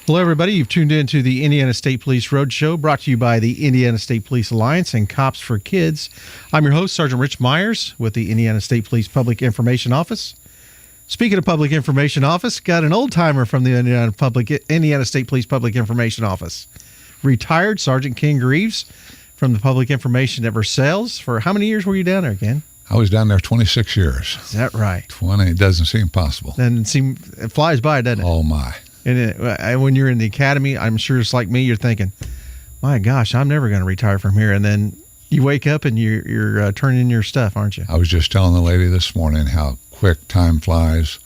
Hello, everybody. You've tuned in to the Indiana State Police Roadshow, brought to you by the Indiana State Police Alliance and Cops for Kids. I'm your host, Sergeant Rich Myers, with the Indiana State Police Public Information Office. Speaking of Public Information Office, got an old-timer from the Indiana State Police Public Information Office. Retired Sergeant Ken Greves from the Public Information at Versailles. For how many years were you down there, Ken? I was down there 26 years. Is that right? 20, it doesn't seem possible. And it flies by, doesn't it? Oh, my. And when you're in the academy, I'm sure it's like me, you're thinking, my gosh, I'm never going to retire from here. And then you wake up and you're turning in your stuff, aren't you? I was just telling the lady this morning how quick time flies.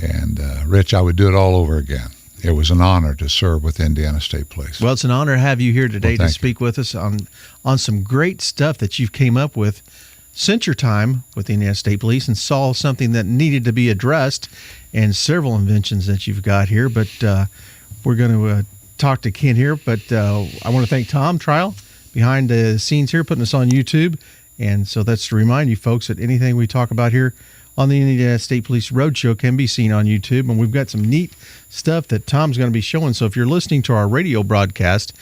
And, Rich, I would do it all over again. It was an honor to serve with Indiana State Police. Well, it's an honor to have you here today to speak with us on some great stuff that you've came up with since your time with the Indiana State Police and saw something that needed to be addressed, and several inventions that you've got here. But we're going to talk to Ken here. But I want to thank Tom Trial behind the scenes here, putting us on YouTube. And so that's to remind you folks that anything we talk about here on the Indiana State Police Roadshow can be seen on YouTube. And we've got some neat stuff that Tom's going to be showing. So if you're listening to our radio broadcast,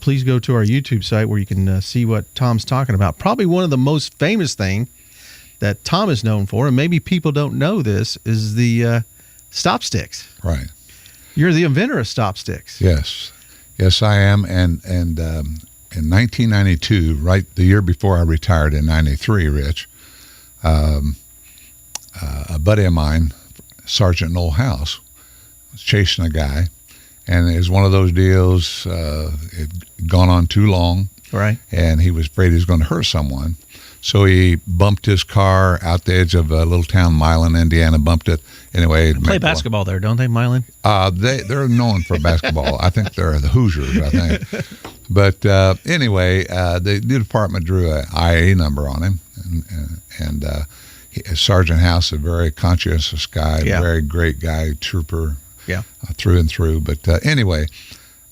please go to our YouTube site where you can see what Tom's talking about. Probably one of the most famous thing that Tom is known for, and maybe people don't know this, is the stop sticks. Right. You're the inventor of stop sticks. Yes. Yes, I am. And in 1992, right the year before I retired in 93, Rich, a buddy of mine, Sergeant Noel House, was chasing a guy. And it was one of those deals, it had gone on too long. Right. And he was afraid he was going to hurt someone. So he bumped his car out the edge of a little town, Milan, Indiana, bumped it. Anyway. They play basketball there, don't they, Milan? They're known for basketball. I think they're the Hoosiers, I think. But anyway, the department drew an IA number on him. And Sergeant House, a very conscientious guy, very great guy, trooper. Yeah, through and through. But anyway,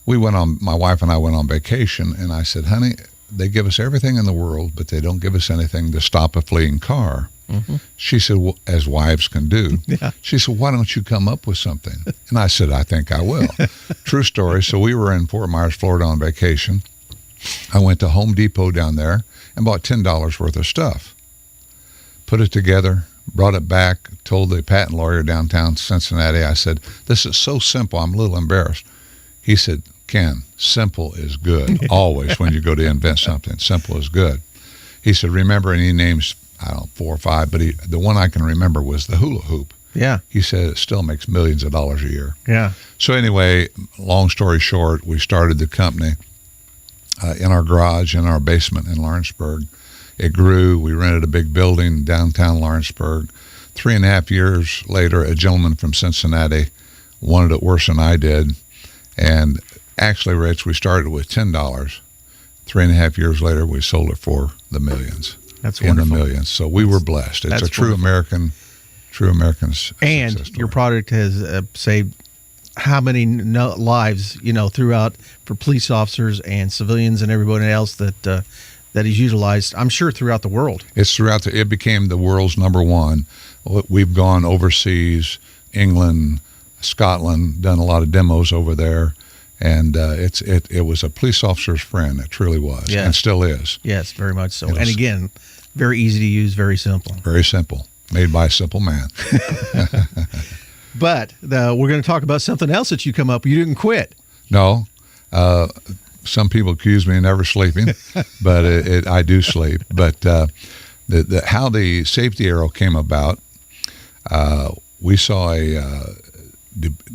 my wife and I went on vacation, and I said, honey, they give us everything in the world, but they don't give us anything to stop a fleeing car. Mm-hmm. She said, well, as wives can do. Yeah. She said, why don't you come up with something? And I said, I think I will. True story. So we were in Fort Myers, Florida on vacation. I went to Home Depot down there and bought $10 worth of stuff. Put it together, brought it back, told the patent lawyer downtown Cincinnati, I said, this is so simple, I'm a little embarrassed. He said, Ken, simple is good. Always when you go to invent something, simple is good. He said, remember, and he names, 4 or 5, but the one I can remember was the hula hoop. Yeah. He said it still makes millions of dollars a year. Yeah. So anyway, long story short, we started the company in our garage, in our basement in Lawrenceburg. It grew. We rented a big building downtown Lawrenceburg. 3.5 years later, a gentleman from Cincinnati wanted it worse than I did. And actually, Rich, we started with $10. 3.5 years later, we sold it for the millions. That's wonderful. In the millions. So we were blessed. It's a true American And your product has saved how many lives, throughout for police officers and civilians and everybody else that is utilized, I'm sure, throughout the world. It became the world's number one. We've gone overseas, England, Scotland, done a lot of demos over there, and it was a police officer's friend. It truly was, and still is. Yes, very much so. And again, very easy to use, very simple. Very simple, made by a simple man. But we're going to talk about something else that you come up with. You didn't quit. No. Some people accuse me of never sleeping, but I do sleep. But how the safety arrow came about, we saw a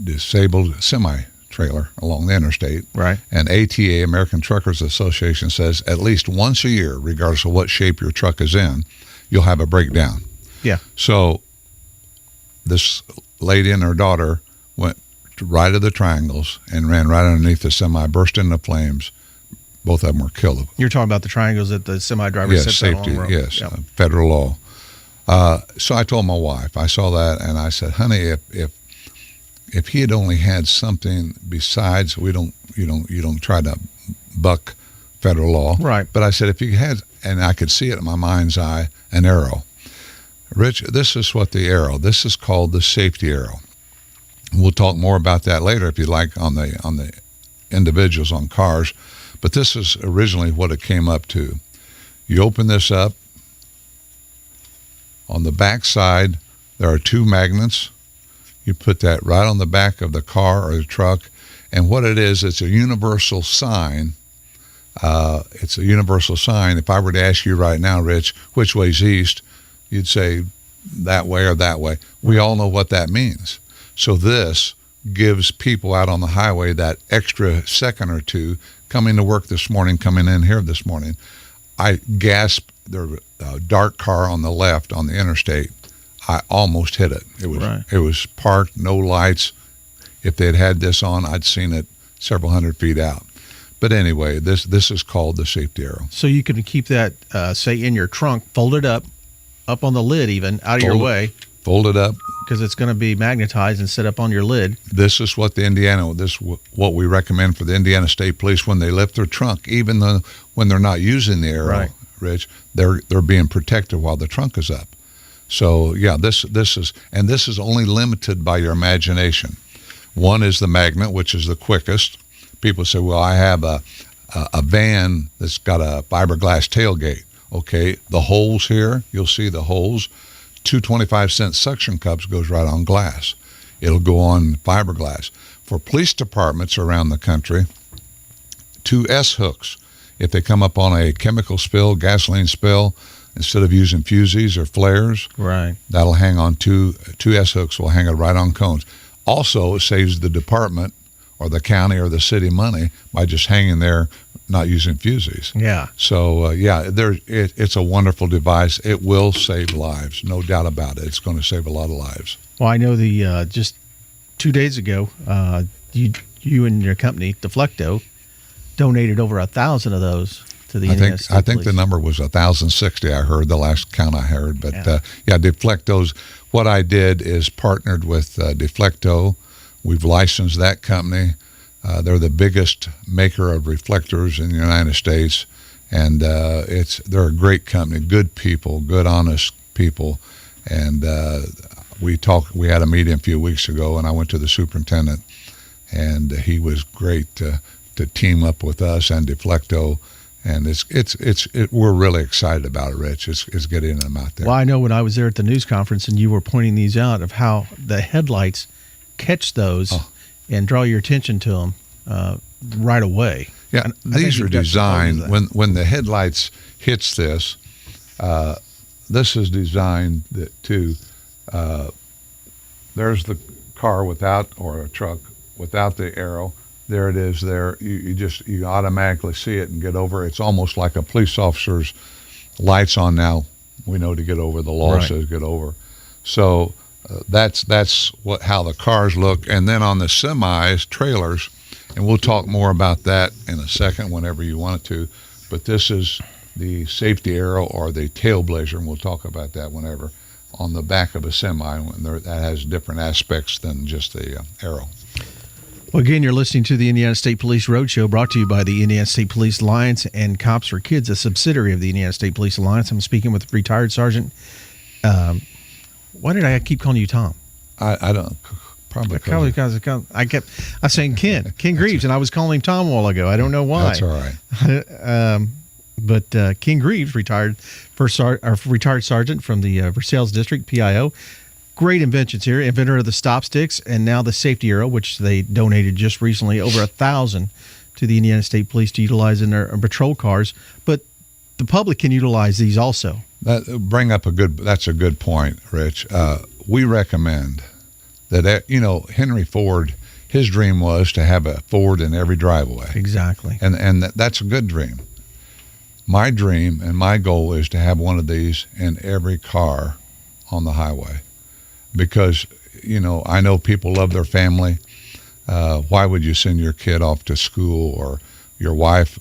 disabled semi-trailer along the interstate. Right. And ATA, American Truckers Association, says at least once a year, regardless of what shape your truck is in, you'll have a breakdown. Yeah. So this lady and her daughter went right of the triangles and ran right underneath the semi, burst into flames. Both of them were killed. You're talking about the triangles that the semi driver sits safety, on. Yes, yep. Federal law. So I told my wife, I saw that, and I said, honey, if he had only had something besides, you don't try to buck federal law. Right. But I said, if he had, and I could see it in my mind's eye, an arrow. Rich, this is called the safety arrow. We'll talk more about that later if you like on the individuals on cars. But this is originally what it came up to. You open this up. On the back side, there are 2 magnets. You put that right on the back of the car or the truck. And what it is, it's a universal sign. It's a universal sign. If I were to ask you right now, Rich, which way's east, you'd say that way or that way. We all know what that means. So this gives people out on the highway that extra second or two coming to work this morning, coming in here this morning. I gasped. There was a dark car on the left on the interstate. I almost hit it. It was parked, no lights. If they'd had this on, I'd seen it several hundred feet out. But anyway, this is called the safety arrow. So you can keep that, say, in your trunk, folded up on the lid even, out of your way. Fold it up. Because it's going to be magnetized and set up on your lid. This is what what we recommend for the Indiana State Police when they lift their trunk, even though when they're not using the arrow, Rich, they're being protected while the trunk is up. So yeah, this is only limited by your imagination. One is the magnet, which is the quickest. People say, well, I have a van that's got a fiberglass tailgate. Okay, the holes here, you'll see the holes. 2 25-cent suction cups goes right on glass. It'll go on fiberglass. For police departments around the country, 2 S-hooks. If they come up on a chemical spill, gasoline spill, instead of using fusees or flares, that'll hang on 2 S-hooks will hang it right on cones. Also, it saves the department or the county or the city money by just hanging there, not using fusees. Yeah. So, it's a wonderful device. It will save lives, no doubt about it. It's going to save a lot of lives. Well, I know just 2 days ago, you and your company, Deflecto, donated over 1,000 of those to the Indiana State I think Police. the number was 1,060, I heard, the last count I heard. But, Deflecto's, what I did is partnered with Deflecto. We've licensed that company. They're the biggest maker of reflectors in the United States, and they're a great company, good people, good, honest people. And we had a meeting a few weeks ago, and I went to the superintendent, and he was great to team up with us and Deflecto. And we're really excited about it, Rich. It's getting them out there. Well, I know when I was there at the news conference and you were pointing these out of how the headlights catch those and draw your attention to them right away. Yeah, these are designed when the headlights hits this. This is designed to. There's the car or a truck without the arrow. There it is. There you automatically see it and get over. It's almost like a police officer's lights on now. We know to get over. The law says get over. So. That's how the cars look. And then on the semis, trailers, and we'll talk more about that in a second whenever you want to, but this is the safety arrow or the tailblazer, and we'll talk about that whenever, on the back of a semi. That has different aspects than just the arrow. Well, again, you're listening to the Indiana State Police Roadshow, brought to you by the Indiana State Police Alliance and Cops for Kids, a subsidiary of the Indiana State Police Alliance. I'm speaking with retired Sergeant why did I keep calling you Tom? I don't. Probably because I was saying Ken Greves, and I was calling him Tom a while ago. I don't know why. That's all right. But Ken Greves, retired sergeant from the Versailles District, PIO. Great inventions here. Inventor of the stop sticks and now the safety arrow, which they donated just recently, over 1,000 to the Indiana State Police to utilize in their patrol cars. But the public can utilize these also. That's a good point, Rich. We recommend that, Henry Ford, his dream was to have a Ford in every driveway. Exactly. And that's a good dream. My dream and my goal is to have one of these in every car on the highway. Because, I know people love their family. Why would you send your kid off to school or your wife?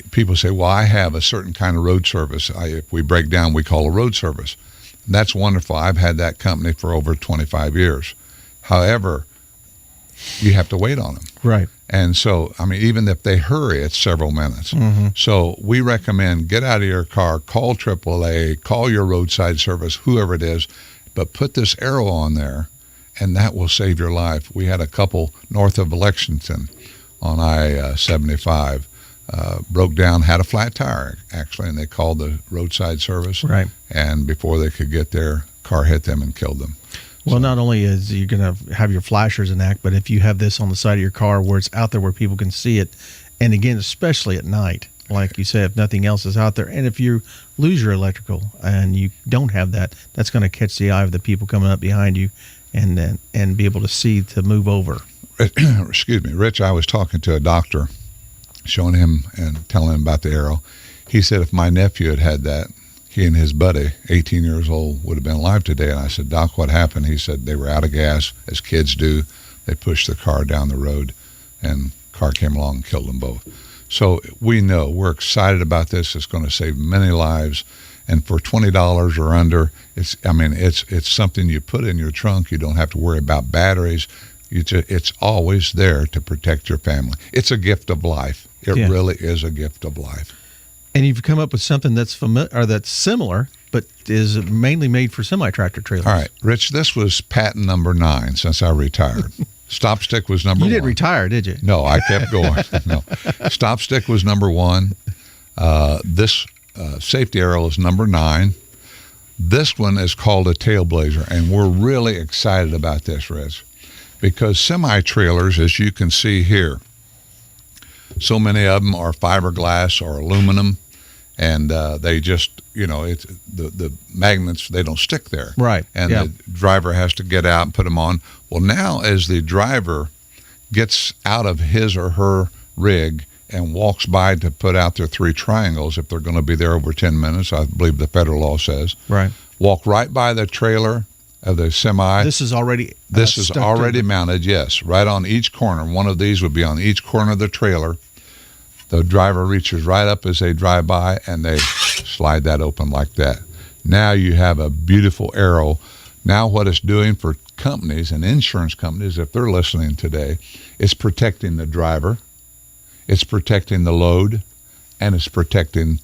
People say, well, I have a certain kind of road service. If we break down, we call a road service. That's wonderful. I've had that company for over 25 years. However, you have to wait on them. Right. And so, even if they hurry, it's several minutes. Mm-hmm. So we recommend get out of your car, call AAA, call your roadside service, whoever it is, but put this arrow on there, and that will save your life. We had a couple north of Lexington on I-75, broke down, had a flat tire, actually, and they called the roadside service. Right. And before they could get there, car hit them and killed them. Well, not only is you're going to have your flashers in act, but if you have this on the side of your car where it's out there where people can see it, and again, especially at night, like you said, if nothing else is out there, and if you lose your electrical and you don't have that, that's going to catch the eye of the people coming up behind you and be able to see to move over. Excuse me, Rich, I was talking to a doctor, showing him and telling him about the arrow. He said if my nephew had had that, he and his buddy, 18 years old, would have been alive today. And I said, Doc, what happened? He said they were out of gas, as kids do. They pushed the car down the road, and car came along and killed them both. So we know, we're excited about this. It's going to save many lives. And for $20 or under, it's something you put in your trunk. You don't have to worry about batteries. It's always there to protect your family. It's a gift of life. It really is a gift of life. And you've come up with something that's that's similar, but is mainly made for semi-tractor trailers. All right, Rich, this was patent number 9 since I retired. Stop stick was number 1. You didn't retire, did you? No, I kept going. No, stop stick was number 1. This safety arrow is number 9. This one is called a tailblazer, and we're really excited about this, Rich, because semi-trailers, as you can see here, so many of them are fiberglass or aluminum, and they just, it's the magnets, they don't stick there. Right. And the driver has to get out and put them on. Well, now as the driver gets out of his or her rig and walks by to put out their 3 triangles, if they're going to be there over 10 minutes, I believe the federal law says. Right. Walk right by the trailer of the semi. This is already mounted, yes, right on each corner. One of these would be on each corner of the trailer. The driver reaches right up as they drive by, and they slide that open like that. Now you have a beautiful arrow. Now what it's doing for companies and insurance companies, if they're listening today, it's protecting the driver, it's protecting the load, and it's protecting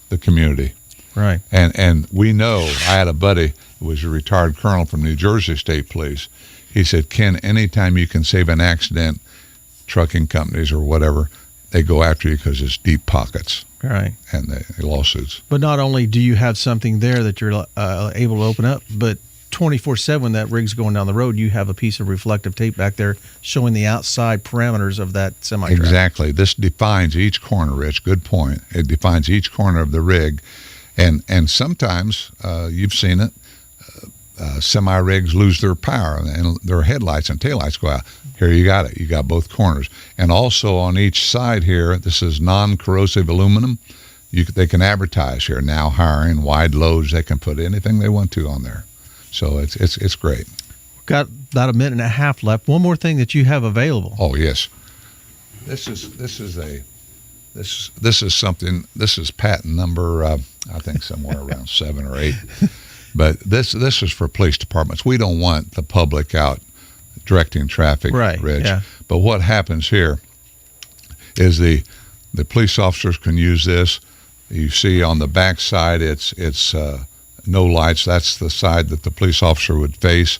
the community. Right. And we know, I had a buddy who was a retired colonel from New Jersey State Police. He said, Ken, anytime you can save an accident, trucking companies or whatever, they go after you because it's deep pockets. Right. And the lawsuits. But not only do you have something there that you're able to open up, but 24/7 when that rig's going down the road, you have a piece of reflective tape back there showing the outside parameters of that semi-tractor. Exactly. This defines each corner, Rich. Good point. It defines each corner of the rig. And sometimes, you've seen it, semi-rigs lose their power and their headlights and taillights go out. Here you got it. You got both corners. And also on each side here, this is non-corrosive aluminum. They can advertise here, now hiring wide loads. They can put anything they want to on there. So it's great. We've got about a minute and a half left. One more thing that you have available. Oh, yes. This is something. This is patent number, I think somewhere around 7 or 8. But this is for police departments. We don't want the public out directing traffic, right, Rich. Yeah. But what happens here is the police officers can use this. You see on the back side, it's no lights. That's the side that the police officer would face.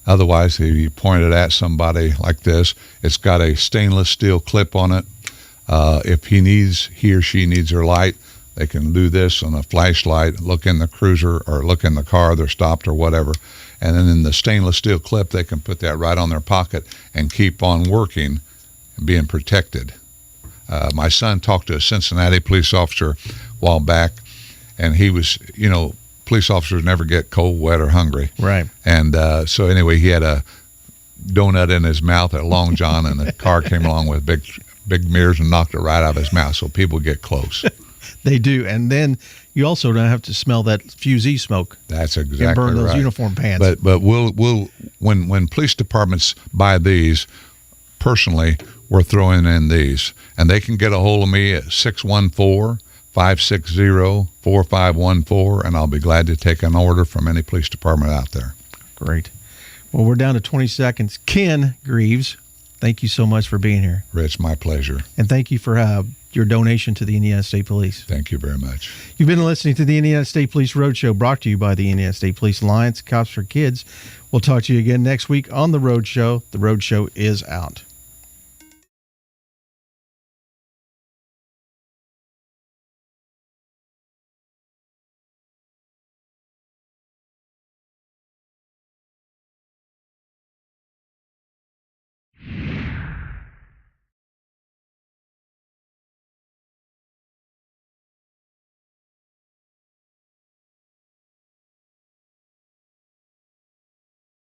Otherwise, if you point it at somebody like this, it's got a stainless steel clip on it. If he or she needs their light, they can do this on a flashlight, look in the cruiser or look in the car, they're stopped or whatever. And then in the stainless steel clip, they can put that right on their pocket and keep on working and being protected. My son talked to a Cincinnati police officer a while back, and he was, police officers never get cold, wet, or hungry. Right. And so anyway, he had a donut in his mouth at Long John, and the car came along with big mirrors and knocked it right out of his mouth, so people get close. They do. And then you also don't have to smell that Fuse smoke. That's exactly right. And burn those uniform pants. But we'll when police departments buy these, personally, we're throwing in these. And they can get a hold of me at 614-560-4514, and I'll be glad to take an order from any police department out there. Great. Well, we're down to 20 seconds. Ken Greves, thank you so much for being here. Rich, my pleasure. And thank you for your donation to the Indiana State Police. Thank you very much. You've been listening to the Indiana State Police Roadshow, brought to you by the Indiana State Police Alliance, Cops for Kids. We'll talk to you again next week on The Roadshow. The Roadshow is out.